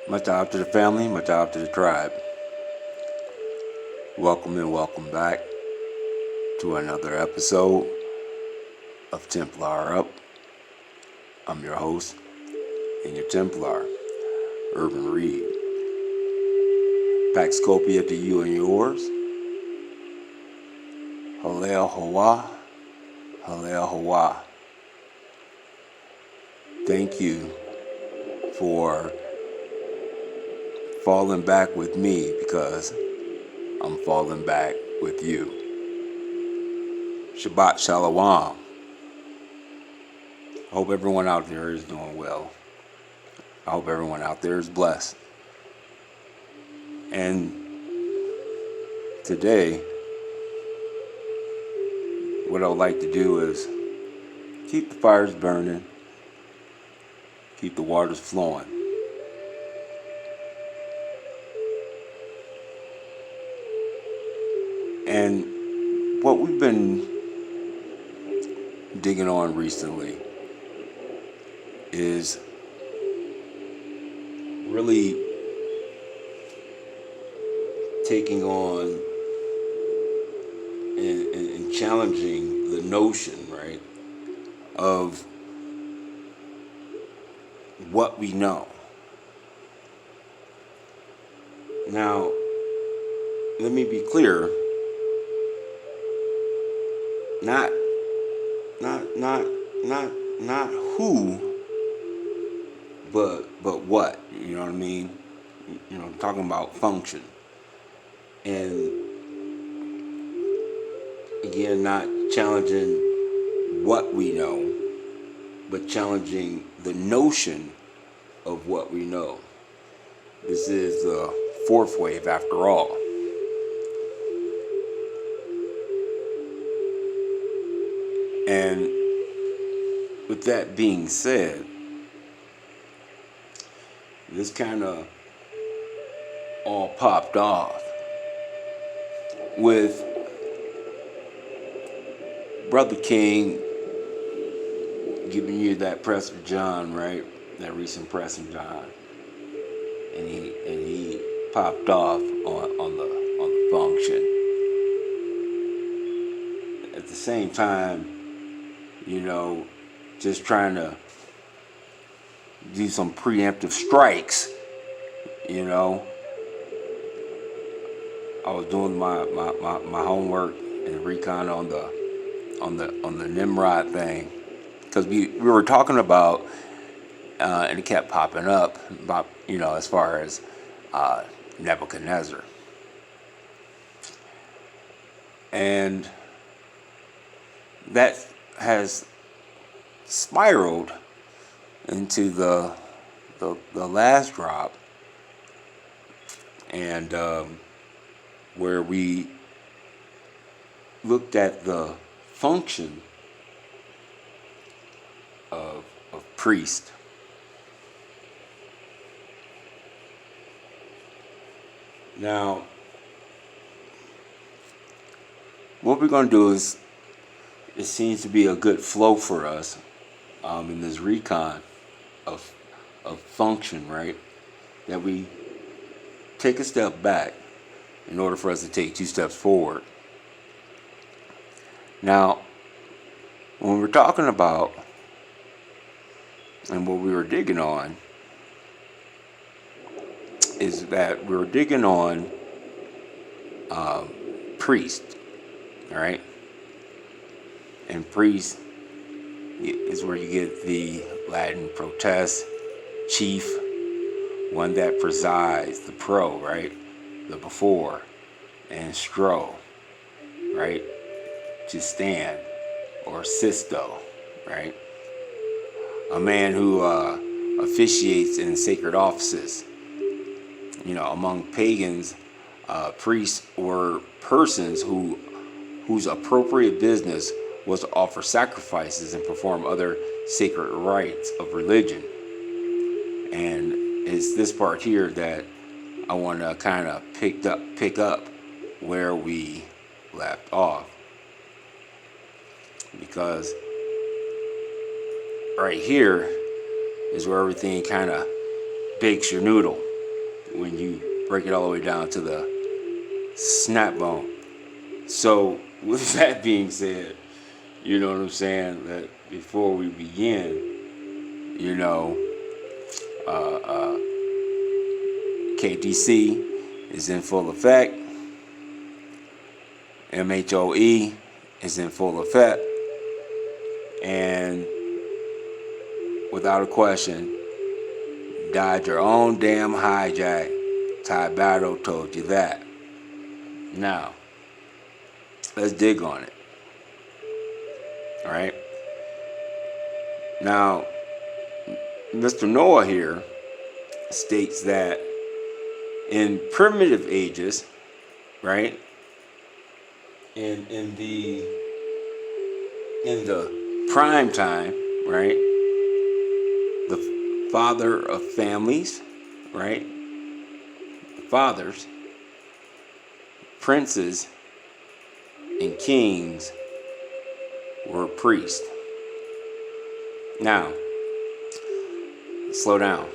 Much out to the family, much out to the tribe. Welcome and welcome back to another episode of Templar Up. I'm your host and your Templar, Urban Reed. Paxcopia to you and yours. Halel Hawa, Halel Hawa. Thank you for falling back with me because I'm falling back with you. Shabbat Shalom. I hope everyone out there is doing well. I hope everyone out there is blessed. And today, what I would like to do is keep the fires burning, keep the waters flowing. And what we've been digging on recently is really taking on and challenging the notion, right, of what we know. Now, let me be clear. Not who, but what. You know what I mean? You know, I'm talking about function. And again, not challenging what we know, but challenging the notion of what we know. This is the fourth wave after all. And with that being said, this kind of all popped off with Brother King giving you that press of John, right? That recent press of John, and he popped off on the function. At the same time, you know, just trying to do some preemptive strikes. You know, I was doing my homework and recon on the Nimrod thing, because we were talking about and it kept popping up about, you know, as far as Nebuchadnezzar, and that has spiraled into the last drop, and where we looked at the function of priest. Now, what we're going to do is, it seems to be a good flow for us in this recon of function, right? That we take a step back in order for us to take two steps forward. Now, when we're talking about and what we were digging on is that we were digging on priest, all right? And priest is where you get the Latin protest, chief, one that presides, the pro, right? The before, and stro, right? To stand, or sisto, right? A man who officiates in sacred offices. You know, among pagans, priests were persons whose appropriate business was to offer sacrifices and perform other sacred rites of religion. And it's this part here that I want to kind of pick up where we left off, because right here is where everything kind of bakes your noodle, when you break it all the way down to the snap bone. So with that being said, you know what I'm saying, that before we begin, you know, KTC is in full effect. MHOE is in full effect. And without a question, died your own damn hijack. Ty Battle told you that. Now, let's dig on it. All right. Now, Mr. Noah here states that in primitive ages, right, in the prime time, right, the father of families, right, the fathers, princes, and kings were priests. Now, slow down.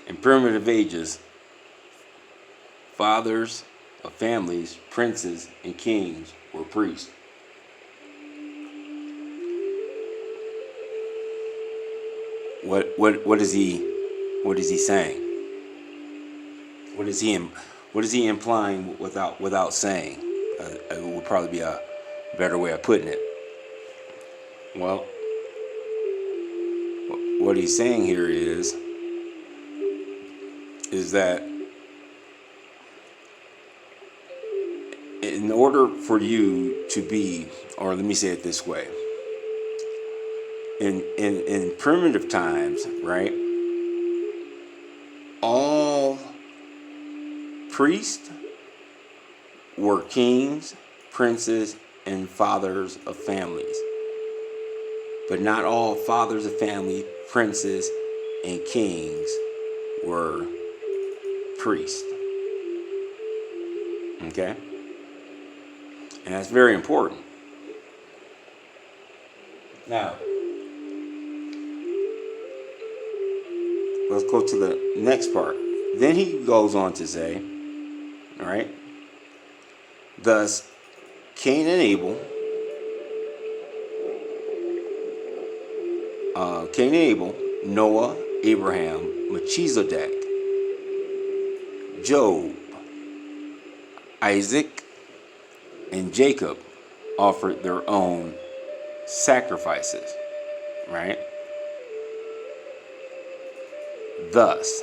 In primitive ages, fathers of families, princes, and kings were priests. What is he saying? What is he implying without saying? It would probably be a better way of putting it. Well, what he's saying here is that in order for you to be, or let me say it this way, in primitive times, right, all priests were kings, princes, and fathers of families. But not all fathers of family, princes, and kings were priests. Okay? And that's very important. Now, let's go to the next part. Then he goes on to say, all right, thus Cain and Abel, Noah, Abraham, Melchizedek, Job, Isaac, and Jacob offered their own sacrifices, right? Thus,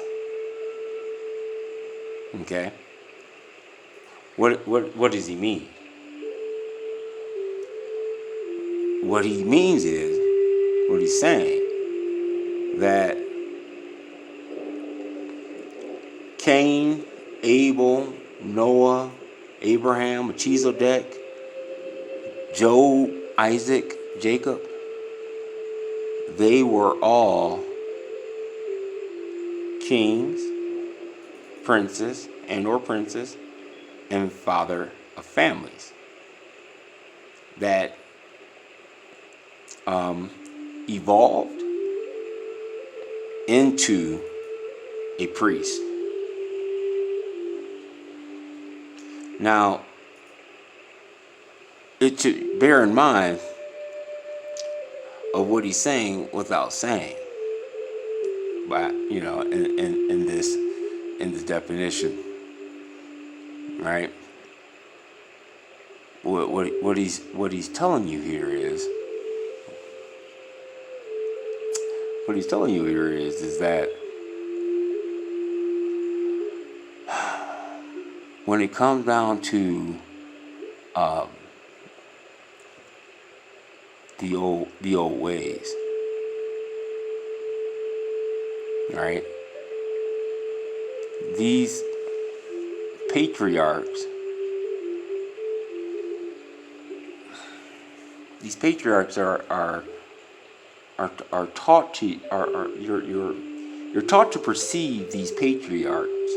okay, what does he mean? What he means is, what he's saying, that Cain, Abel, Noah, Abraham, Melchizedek, Job, Isaac, Jacob, they were all kings, princes, and father of families that evolved into a priest. Now, it should bear in mind of what he's saying without saying, but you know, in this definition, right? What he's telling you here is. What he's telling you here is that when it comes down to the old ways, right? These patriarchs are taught to you're taught to perceive these patriarchs.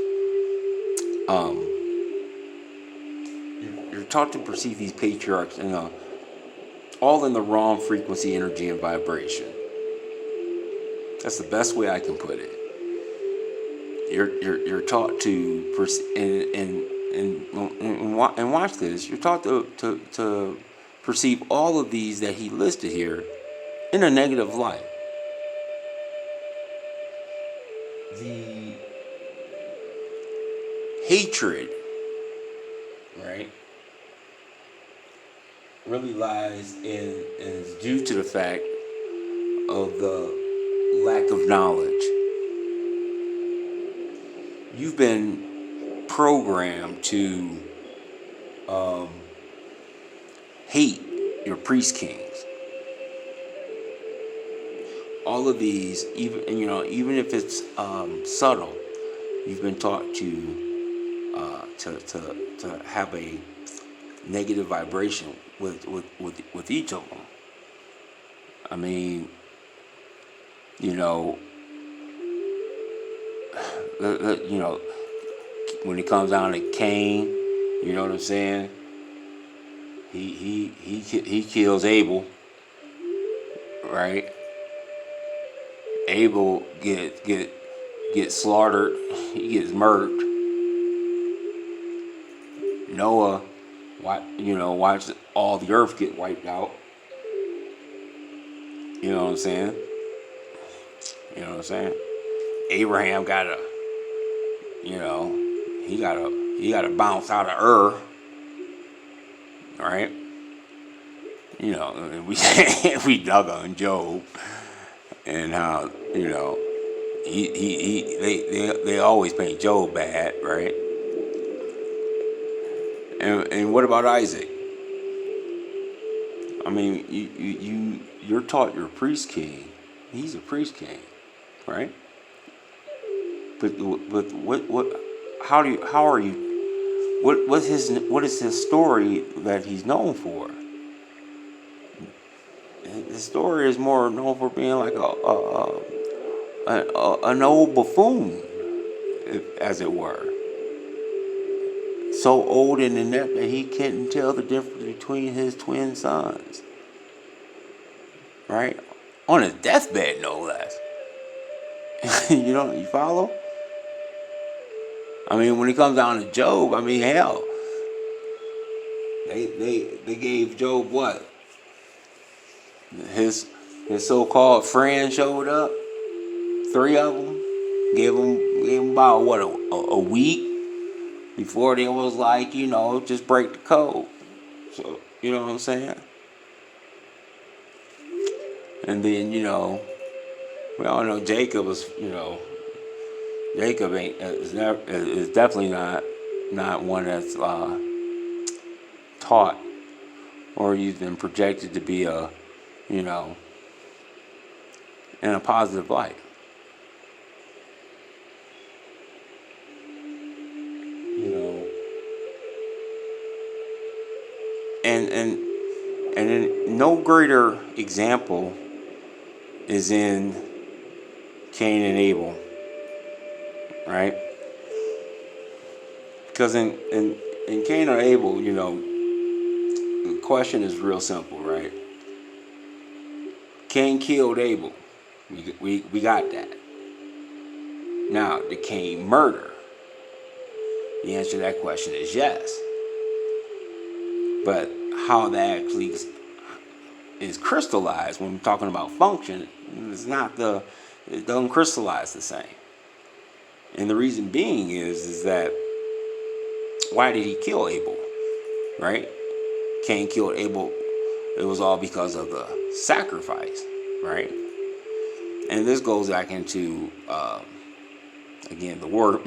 You're taught to perceive these patriarchs all in the wrong frequency, energy, and vibration. That's the best way I can put it. You're taught to and watch this. You're taught to perceive all of these that he listed here in a negative light. The hatred, right, really lies in and is due to the fact of the lack of knowledge. You've been programmed to hate your priest kings. All of these, even if it's subtle, you've been taught to have a negative vibration with each of them. I mean, you know, when it comes down to Cain, you know what I'm saying? He kills Abel, right? Abel gets slaughtered. He gets murked. Noah, watch all the earth get wiped out. You know what I'm saying? You know what I'm saying? Abraham he gotta bounce out of Ur, right? You know, we dug on Job and how they always paint Job bad, right? And what about Isaac? I mean, you're taught your priest king. He's a priest king, right? But what is his story that he's known for? His story is more known for being like an old buffoon, as it were. So old and inept that he couldn't tell the difference between his twin sons. Right? On his deathbed, no less. You follow? I mean, when it comes down to Job, I mean, hell, they gave Job what? His so-called friend showed up. 3 of them gave him about what a week before they was like, just break the code. So you know what I'm saying? And then we all know Jacob was Jacob is definitely not one that's taught or even projected to be in a positive light. And then no greater example is in Cain and Abel, right? Because in Cain or Abel, the question is real simple, right? Cain killed Abel. We got that. Now, did Cain murder? The answer to that question is yes. But how that actually is crystallized when we're talking about function, it doesn't crystallize the same. And the reason being is that why did he kill Abel? Right? Cain killed Abel. It was all because of the sacrifice, right? And this goes back into again the word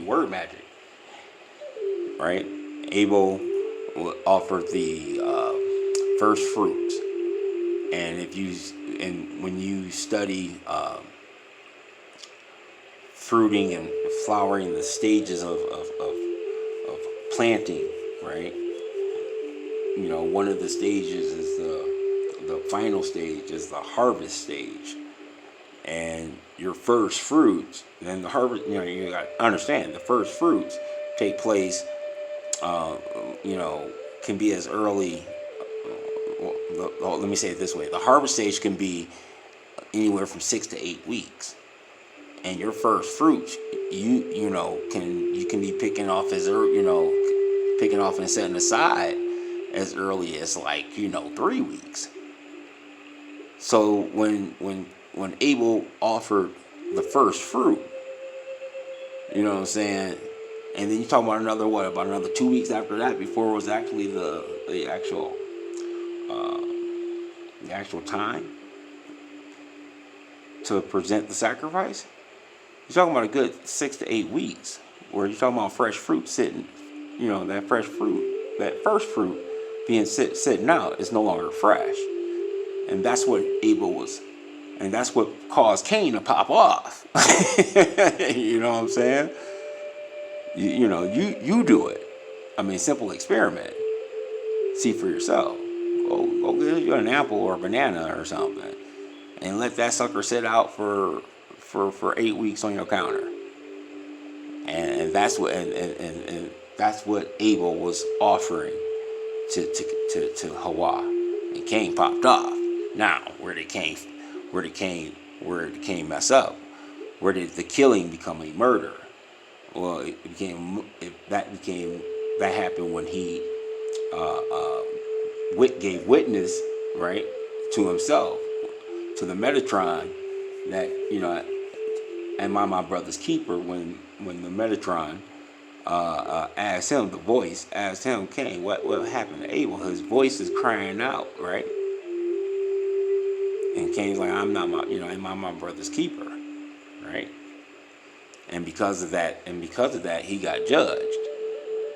word magic, right? Abel offered the first fruits, and when you study fruiting and flowering, the stages of planting, right? One of the stages is the final stage is the harvest stage, and your first fruits. Then the harvest. You got to understand the first fruits take place. Can be as early. Let me say it this way: the harvest stage can be anywhere from 6 to 8 weeks. And your first fruits, you can be picking off picking off and setting aside as early as 3 weeks. So when Abel offered the first fruit, you know what I'm saying, and then you talk about about another 2 weeks after that before it was actually the actual time to present the sacrifice. You're talking about a good 6 to 8 weeks where you're talking about fresh fruit sitting, that fresh fruit, that first fruit being sitting out is no longer fresh. And that's what Abel was, and that's what caused Cain to pop off. You know what I'm saying? You do it. I mean, simple experiment. See for yourself. Go get you an apple or a banana or something, and let that sucker sit out for 8 weeks on your counter. And that's what and that's what Abel was offering to Hawa, and Cain popped off. Now, where did Cain mess up? Where did the killing become a murder? Well, that happened when he gave witness, right, to himself, to the Metatron, that am I my brother's keeper? When the Metatron asked him, the voice asked him, Cain, what happened to Abel? His voice is crying out, right? And Cain's like, am I my brother's keeper, right? And because of that, he got judged,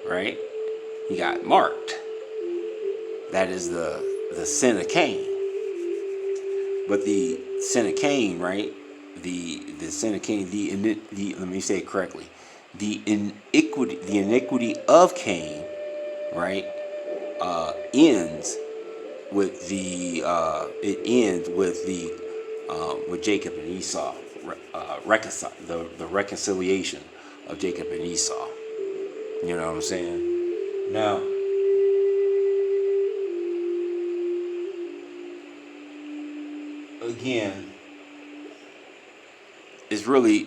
right? He got marked. That is the sin of Cain. But the sin of Cain, right? The sin of Cain, let me say it correctly. The iniquity of Cain, right, ends with with Jacob and Esau, the reconciliation of Jacob and Esau. You know what I'm saying? Now, again, it really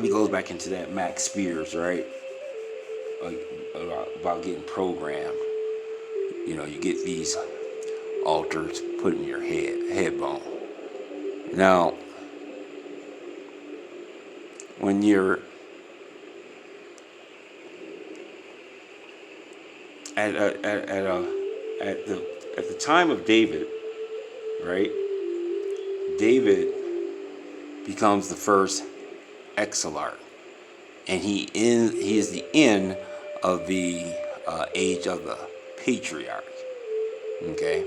goes back into that Max Spears, right? About getting programmed. You get these altars put in your head bone. Now, when you're at the time of David, right? David becomes the first Exilarch, and he is the end of the age of the patriarch. Okay.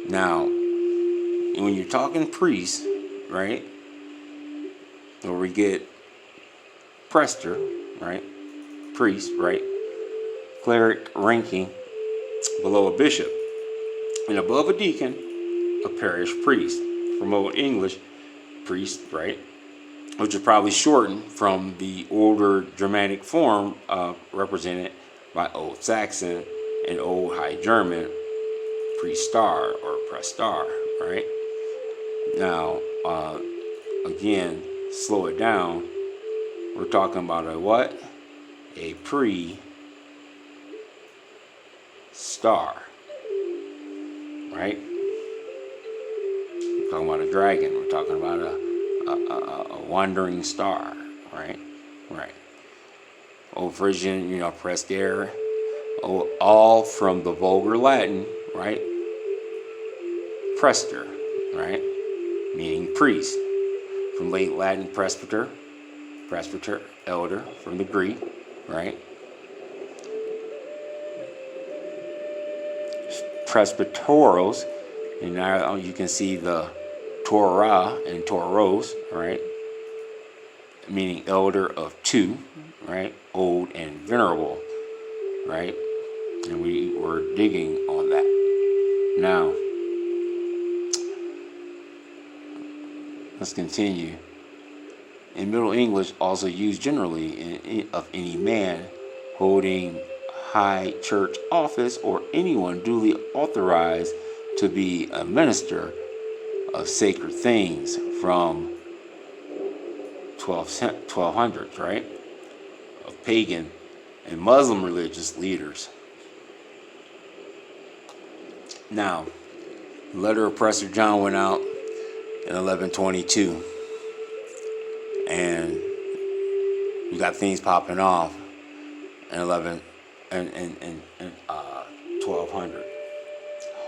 Now, when you're talking priest, right? Or we get Prester, right? Priest, right? Cleric ranking below a bishop, and above a deacon, a parish priest. From Old English, priest, right? Which is probably shortened from the older Germanic form represented by Old Saxon and Old High German, priestar or prestar, right? Now, again, slow it down. We're talking about a what? A pre-star, right? We're talking about a dragon. We're talking about a wandering star, right? Right. Old Frisian, prester, all from the vulgar Latin, right? Prester, right? Meaning priest. From late Latin presbyter, elder, from the Greek, right? Presbyteros, and now you can see the Torah and Toros, right? Meaning elder of two, right? Old and venerable, right? And we were digging on that. Now, let's continue. In Middle English, also used generally of any man holding high church office or anyone duly authorized to be a minister of sacred things from 1200s, right? Of pagan and Muslim religious leaders. Now, the letter of Prester John went out in 1122, and you got things popping off in 1200.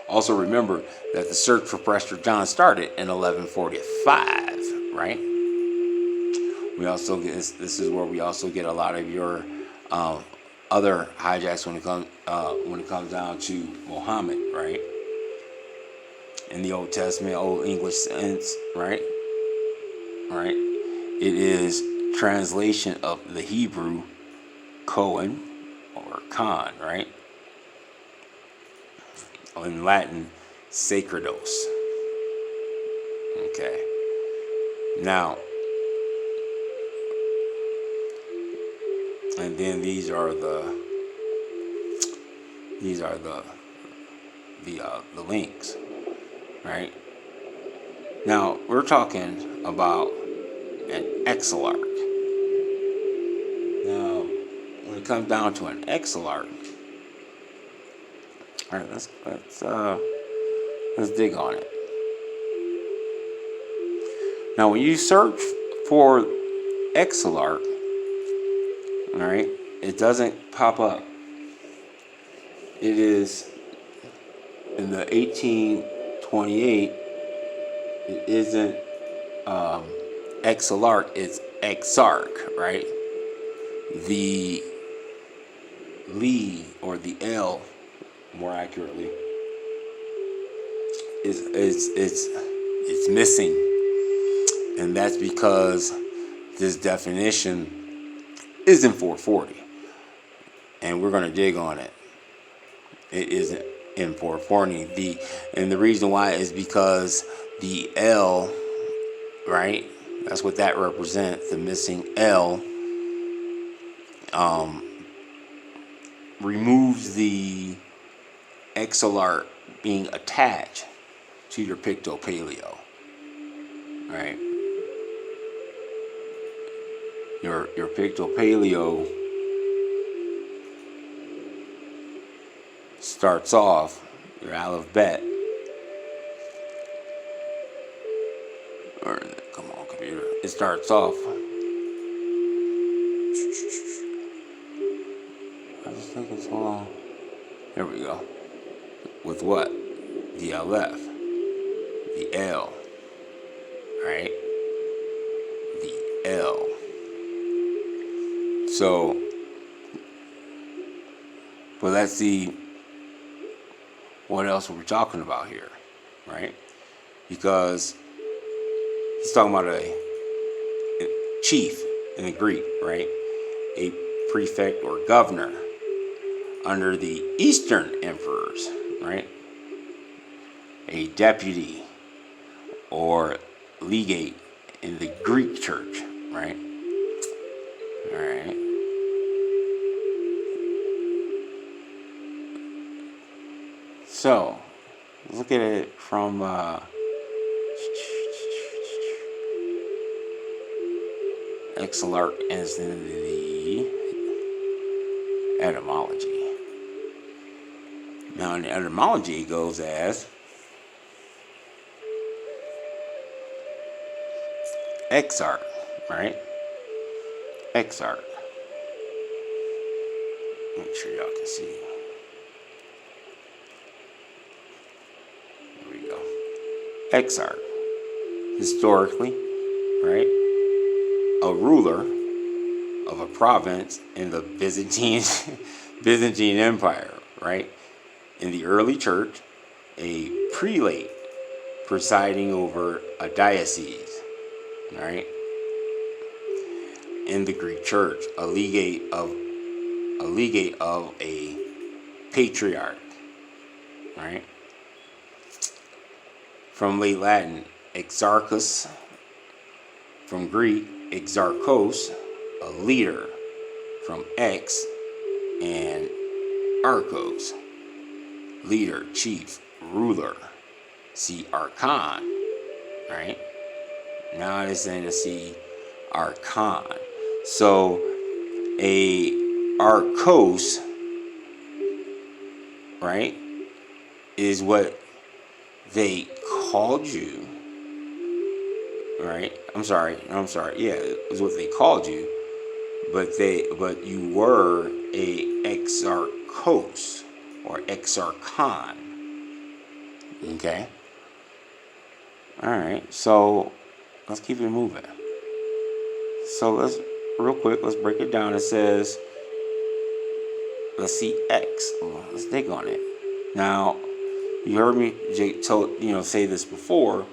Also remember that the search for Prester John started in 1145, right? We also get this is where we also get a lot of your other hijacks when it comes down to Muhammad, right? In the Old Testament, Old English sense, right? Right? It is translation of the Hebrew Cohen or Khan, right? In Latin, Sacrados. Okay. Now, and then these are the links, right? Now we're talking about an Exilarch. Now, when it comes down to an Exilarch, all right, let's dig on it. Now, when you search for Exilarch, all right, it doesn't pop up. It is in the 1828. It isn't Exilarch. It's Exarch, right? The Lee, or the L, more accurately, it's missing, and that's because this definition is in 440, and we're going to dig on it. It isn't in 440. And the reason why is because the L, right? That's what that represents. The missing L removes the Exilarch being attached to your Picto-Paleo, right? Your Picto-Paleo starts off, your Aleph Bet, or come on computer, it starts off, I just think it's so long. There we go. With what? The Aleph, the L, right? The L. So, but let's see what else we're talking about here, right? Because he's talking about a chief in the Greek, right? A prefect or governor under the Eastern emperors, right? A deputy or legate in the Greek church, right? All right. So, look at it from Exilarch as in the etymology. Now, in the etymology, it goes as Exarch, right? Exarch. Make sure y'all can see. There we go. Exarch. Historically, right? A ruler of a province in the Byzantine Empire, right? In the early church, a prelate presiding over a diocese, right? In the Greek church, a legate of a patriarch, right? From late Latin, exarchus. From Greek, exarchos, a leader. From ex and archos, leader, chief, ruler. See archon, right? Now it's in the C archon. So a arcos, right, is what they called you, right? I'm sorry. Yeah, is what they called you, but you were a exarchos or exarchon. Okay. All right. So let's keep it moving. So let's real quick. Let's break it down. It says, let's see X. Let's dig on it. Now, you heard me say this before.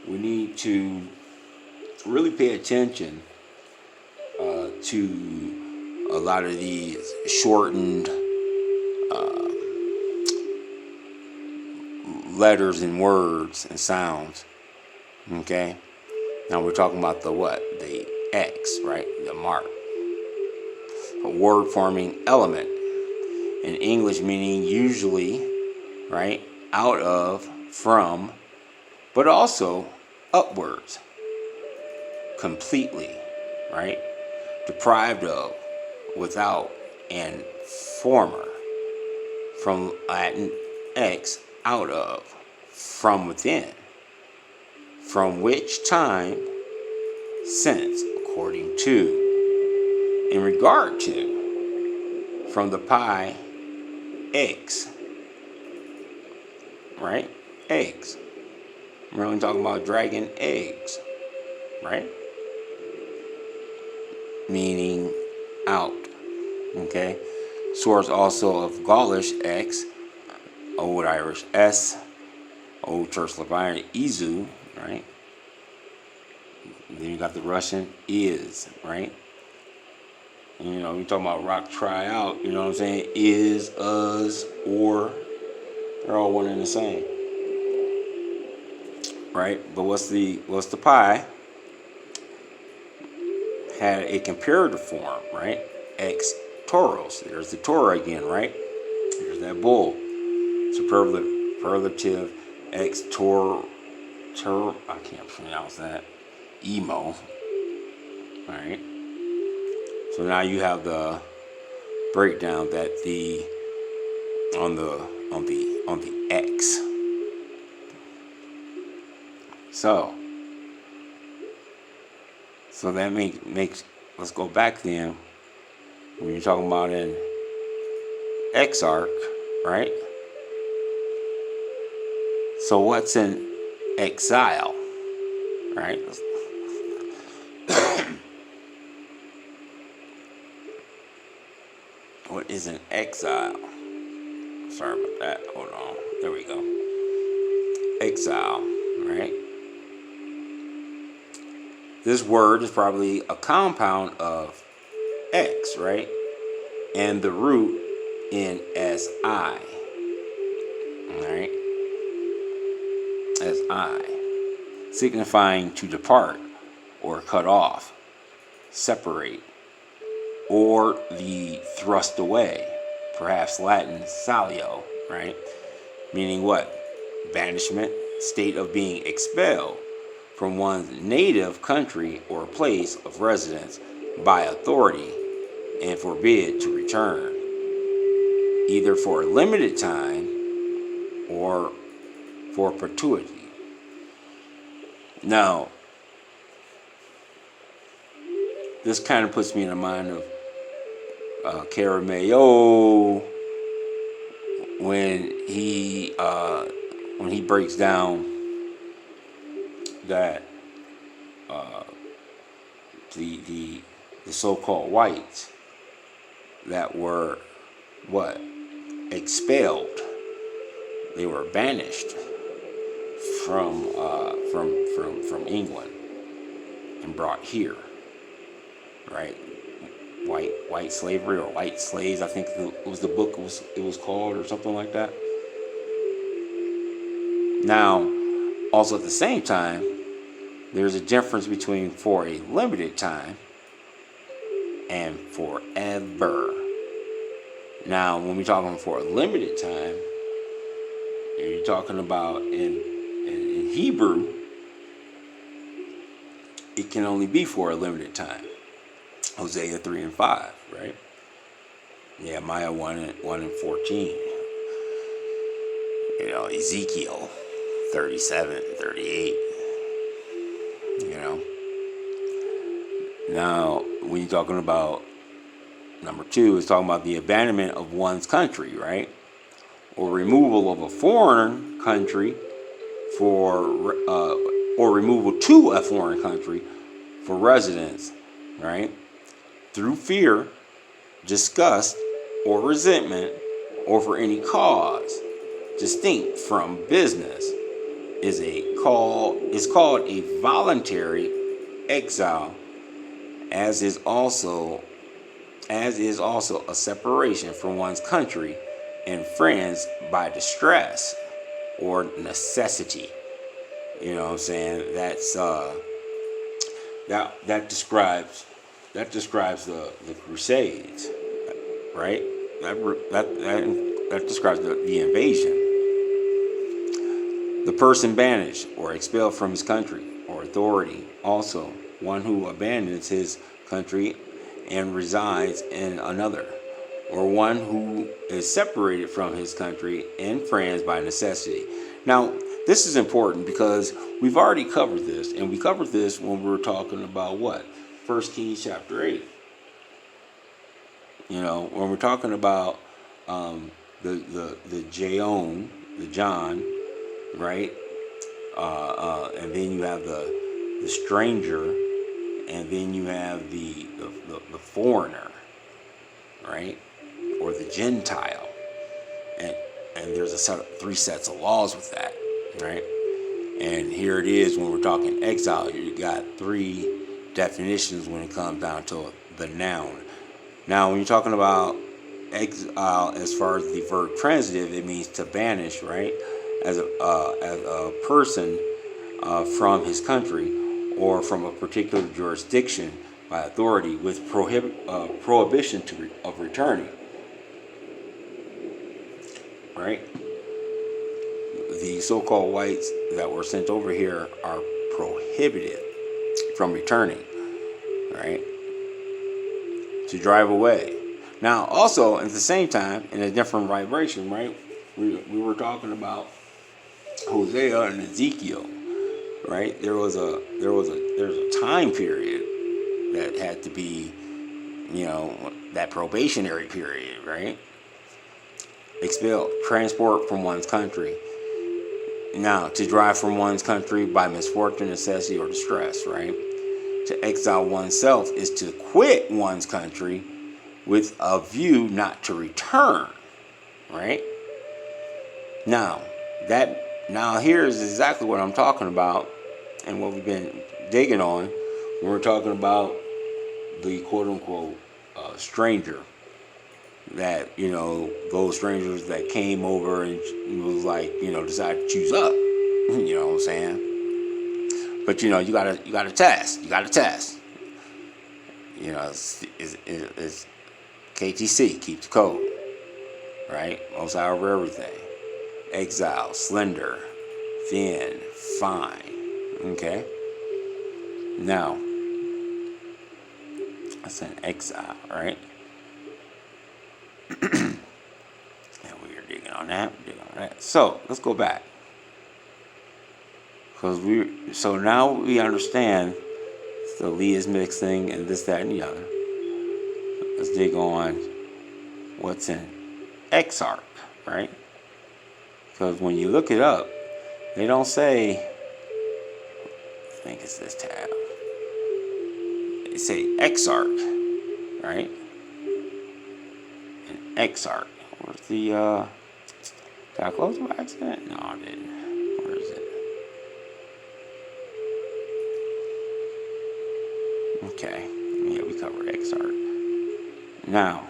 We need to really pay attention to a lot of these shortened letters and words and sounds. Okay? Now we're talking about the what? The X, right? The mark. A word forming element. In English, meaning usually, right? Out of, from, but also upwards. Completely, right? Deprived of, without, and former. From Latin ex, out of, from within. From which time, since, according to. In regard to. From the pi, eggs. Right? Eggs. We're only talking about dragon eggs. Right? Meaning out. Okay? Source also of Gaulish X, Old Irish S, Old Church Slavonic Izu, right? Then you got the Russian is, right? You know, you're talking about rock try out, you know what I'm saying? Is, us, or, they're all one and the same. Right? But what's the pi? Had a comparative form, right? Ex toros. There's the Torah again, right? There's that bull. Superlative ex tor. I can't pronounce that. Emo. Alright. So now you have the breakdown that on the X. So that makes let's go back then. When you're talking about an exarch, right? So what's an exile, right? What is an exile? Sorry about that. Hold on. There we go. Exile, right? This word is probably a compound of X, right? And the root in SI. Alright? SI. Signifying to depart or cut off, separate, or the thrust away. Perhaps Latin salio, right? Meaning what? Banishment, state of being expelled from one's native country or place of residence by authority and forbid to return, either for a limited time or for perpetuity. Now, this kind of puts me in the mind of Caramayo when he breaks down that the so-called whites that were what? Expelled. They were banished from England and brought here, right? White slavery or white slaves, I think it was the book it was called or something like that. Now, also at the same time, there's a difference between for a limited time and forever. Now, when we're talking for a limited time, you're talking about in Hebrew, it can only be for a limited time. Hosea 3 and 5, right? Yeah, Maya 1 and 14. Ezekiel 37 and 38. Now, when you're talking about number 2, it's talking about the abandonment of one's country, right? Or removal of a foreign country or removal to a foreign country for residence, right? Through fear, disgust, or resentment, or for any cause distinct from business, is called a voluntary exile, as is also a separation from one's country and friends by distress or necessity. You know what I'm saying? That's that describes the Crusades, right? That describes the invasion. The person banished or expelled from his country or authority, also one who abandons his country and resides in another, or one who is separated from his country and friends by necessity. Now, this is important because we've already covered this, and we covered this when we were talking about what? 1 Kings chapter 8. When we're talking about the John, right? And then you have the stranger, and then you have the foreigner, right? Or the Gentile, and there's three sets of laws with that, right? And here it is when we're talking exile. You got 3 definitions when it comes down to the noun. Now, when you're talking about exile, as far as the verb transitive, it means to banish, right? As a person from his country or from a particular jurisdiction by authority with prohibition of returning, right? The so-called whites that were sent over here are prohibited from returning, right? To drive away. Now, also at the same time, in a different vibration, right? We were talking about Hosea and Ezekiel, right? There's a time period that had to be, that probationary period, right? Expelled, transport from one's country. Now, to drive from one's country by misfortune, necessity, or distress, right? To exile oneself is to quit one's country with a view not to return, right? Now here's exactly what I'm talking about and what we've been digging on when we're talking about the quote-unquote stranger. That, those strangers that came over and was like, decided to choose up. You know what I'm saying? But, you gotta test. You gotta test. It's KTC, keep the code. Right? Most high over everything. Exile, slender, thin, fine. Okay? Now, that's an exile, right? And we are digging on that. So let's go back, so now we understand the Leah's mix thing and this, that, and the other. Let's dig on what's in Exarch, right? Because when you look it up, they don't say. I think it's this tab. They say Exarch, right? Exarch. Where's the did I close it by accident? No, I didn't. Where is it? Okay. Yeah, we covered Exarch. Now,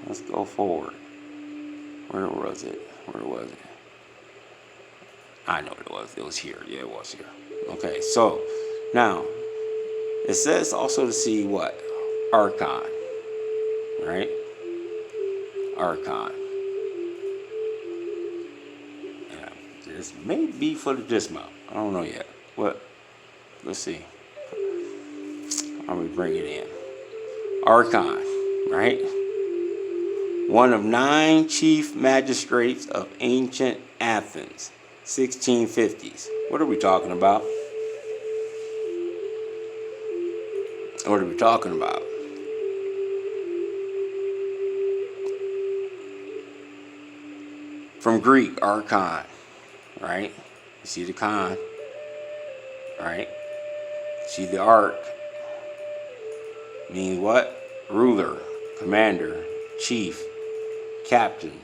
let's go forward. Where was it? I know what it was. It was here. Yeah, it was here. Okay, so now it says also to see what? Archon. Right? Archon. Yeah, this may be for the dismount. I don't know yet. What? Let's see. How we bring it in? Archon, right? One of 9 chief magistrates of ancient Athens, 1650s. What are we talking about? What are we talking about? From Greek, archon, right? You see the con, right? See the arch means what? Ruler, commander, chief, captain.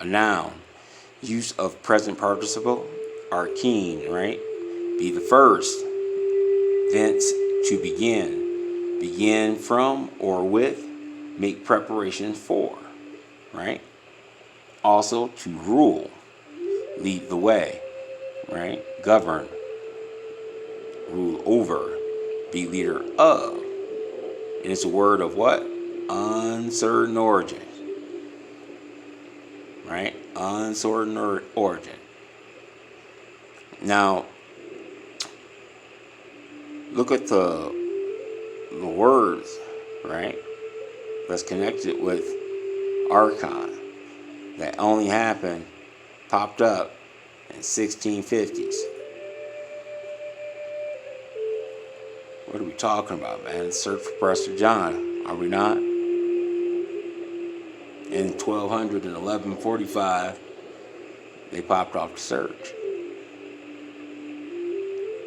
A noun. Use of present participle, archene, right? Be the first. Thence, to begin. Begin from or with. Make preparations for, right? Also, to rule. Lead the way, right? Govern. Rule over. Be leader of. And it's a word of what? Uncertain origin. Right? Uncertain origin. Now, look at the words, right? That's connected with archon. That only happened, popped up in 1650s. What are we talking about, man? Search for Prester John, are we not? In 1200 and 1145, they popped off the search.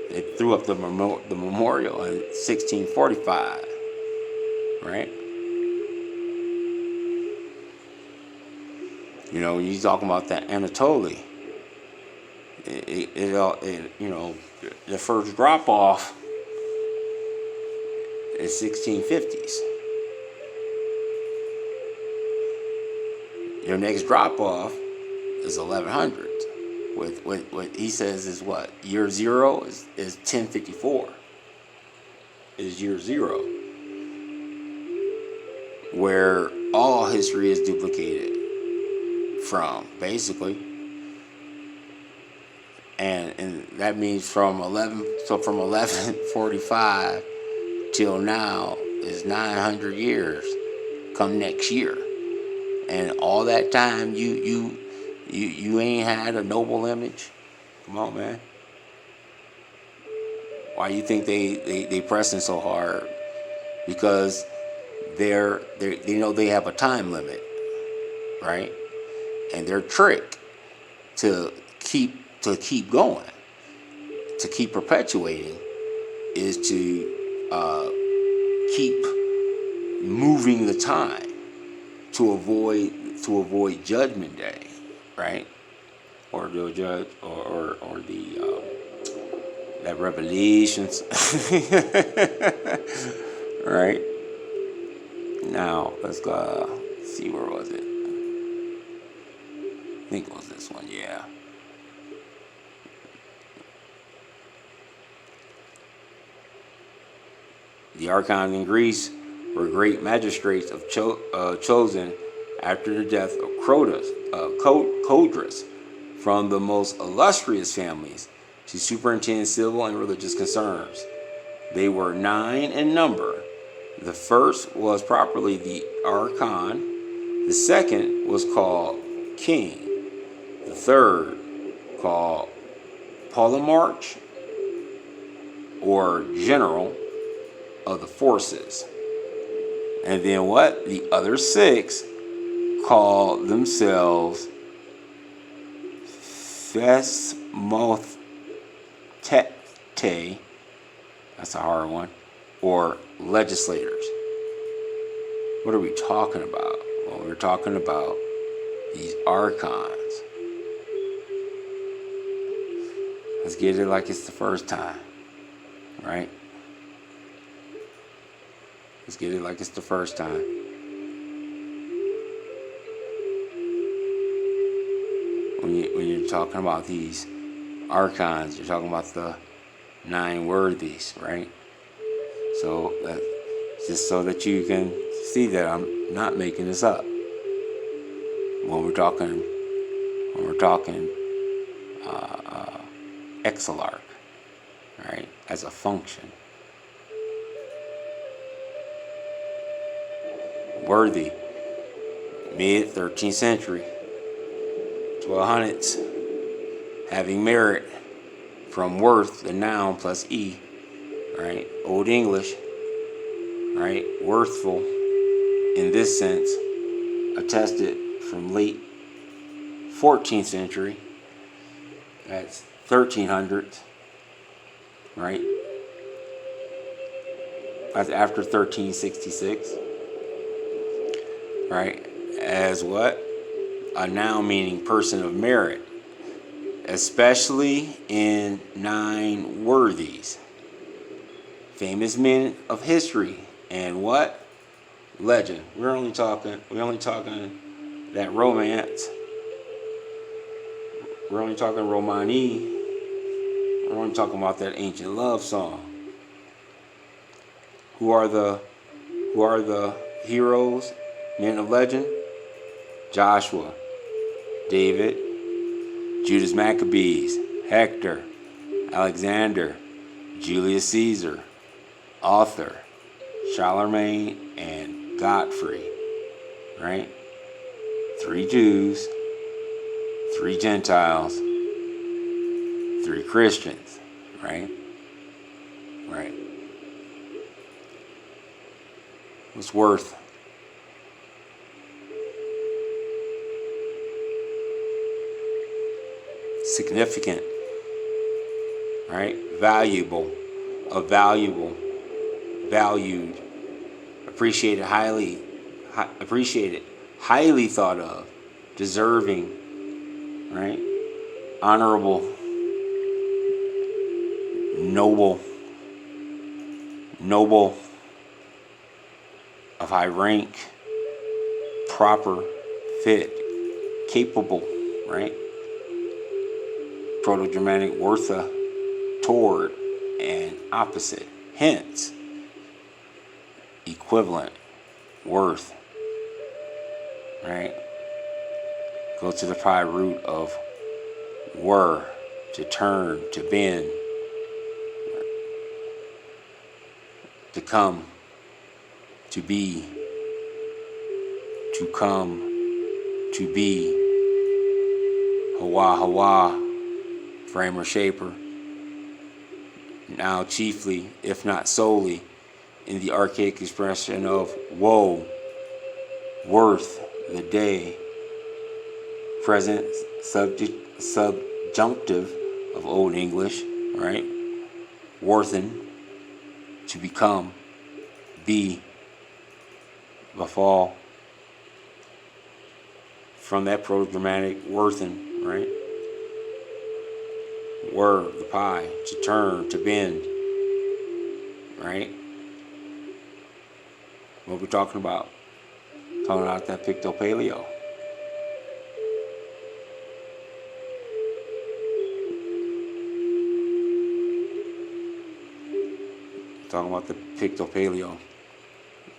They threw up the memorial in 1645, right? You know, when you're talking about that Anatoly, you know, the first drop off is 1650s. Your next drop off is 1100s. With what he says is what? Year zero is 1054. Is year zero. Where all history is duplicated from, basically. And that means from 1145 till now is 900 years come next year. And all that time you ain't had a noble image? Come on, man. Why you think they pressing so hard? Because they know they have a time limit, right? And their trick to keep going, to keep perpetuating, is to keep moving the time to avoid Judgment Day, right? Or the judge, or the that Revelations, right? Now let's go see, where was it? I think it was this one, yeah. The archons in Greece were great magistrates chosen after the death of Codrus from the most illustrious families to superintend civil and religious concerns. They were 9 in number. The first was properly the archon. The second was called king. The third called polemarch, or general of the forces. And then what? The other 6 called themselves Thesmothete, that's a hard one, or legislators. What are we talking about? Well, we're talking about these archons. Let's get it like it's the first time, right? Let's get it like it's the first time. When you're talking about these archons, you're talking about the 9 worthies, right? So that, just so that you can see that I'm not making this up. When we're talking Exilarch, right? As a function, Worthy, mid 13th century, 1200s, having merit, from worth, the noun plus e, right? Old English, right? Worthful in this sense, attested from late 14th century, that's 1300s, right? That's after 1366, right? As what? A noun meaning person of merit, especially in 9 worthies, famous men of history, and what? Legend. We're only talking that romance. We're only talking Romani. We're only talking about that ancient love song. Who are the heroes, men of legend? Joshua, David, Judas Maccabees, Hector, Alexander, Julius Caesar, Arthur, Charlemagne, and Godfrey, right? 3 Jews, 3 Gentiles, 3 Christians, right? Right. What's worth? Significant, right? Valuable, valued, appreciated, highly thought of, deserving, right? Honorable, noble, of high rank, proper, fit, capable, right? Proto-Germanic wortha, toward, and opposite. Hence, equivalent, worth, right? Go to the pi root of were, to turn, to bend, to come, to be, to come, to be, Hawa, framer, shaper, now chiefly, if not solely, in the archaic expression of woe, worth, the day, present subjunctive of Old English, right? Worthen, to become, be, befall, from that Proto-Germanic worthen, right? Were, the pi, to turn, to bend, right? What we're talking about? Talking about that Picto-Paleo. Talking about the Picto-Paleo.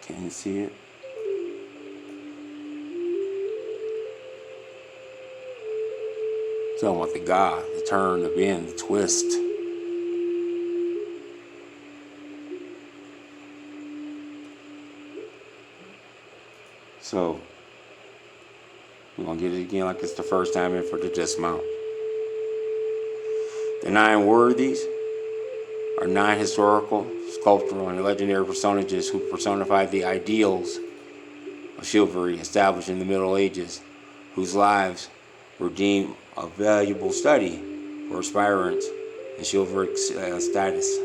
Can you see it? Talking about the God, the turn, the bend, the twist. So, we're going to get it again like it's the first time in for the dismount. The 9 worthies are 9 historical, sculptural, and legendary personages who personified the ideals of chivalry established in the Middle Ages, whose lives were deemed a valuable study for aspirants in chivalric status.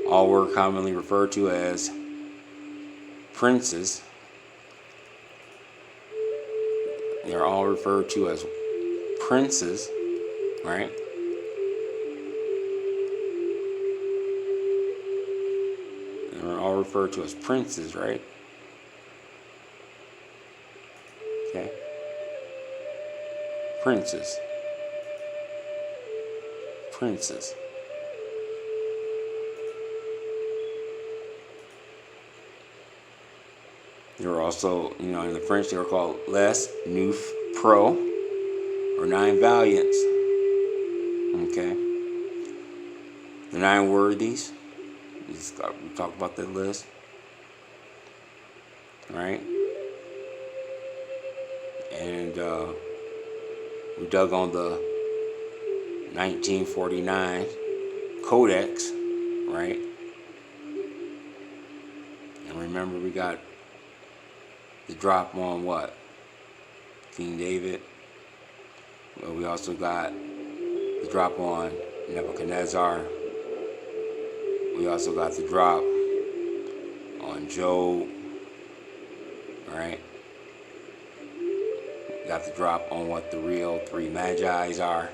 All were commonly referred to as princes. They're all referred to as princes, right? They're all referred to as princes, right? Okay. Princes. They were also, in the French, they were called les, neuf, pro, or 9 valiants. Okay. The 9 worthies. We talked about that list. right? And we dug on the 1949 Codex, right? And remember, we got the drop on what? King David. Well, we also got the drop on Nebuchadnezzar. We also got the drop on Job, right? Got the drop on what the real three magi's are,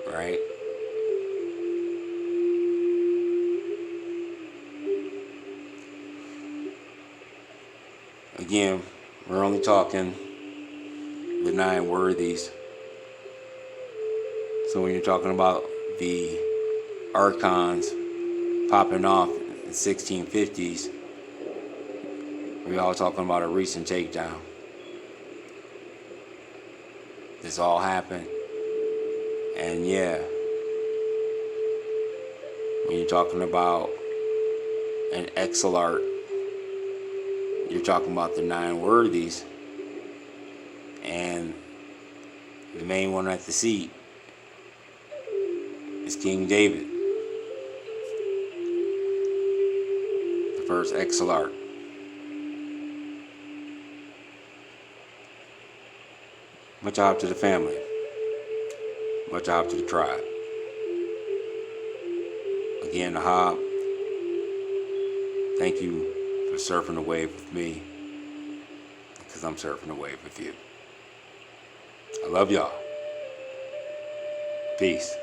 right? Again, we're only talking the 9 worthies. So when you're talking about the archons popping off in the 1650s, we're all talking about a recent takedown. This all happened. And yeah, when you're talking about an Exilarch, you're talking about the 9 worthies. And the main one at the seat is King David, the first Exilarch. Much job to the family. Much job to the tribe. Again, the Hob, thank you for surfing the wave with me, because I'm surfing the wave with you. I love y'all. Peace.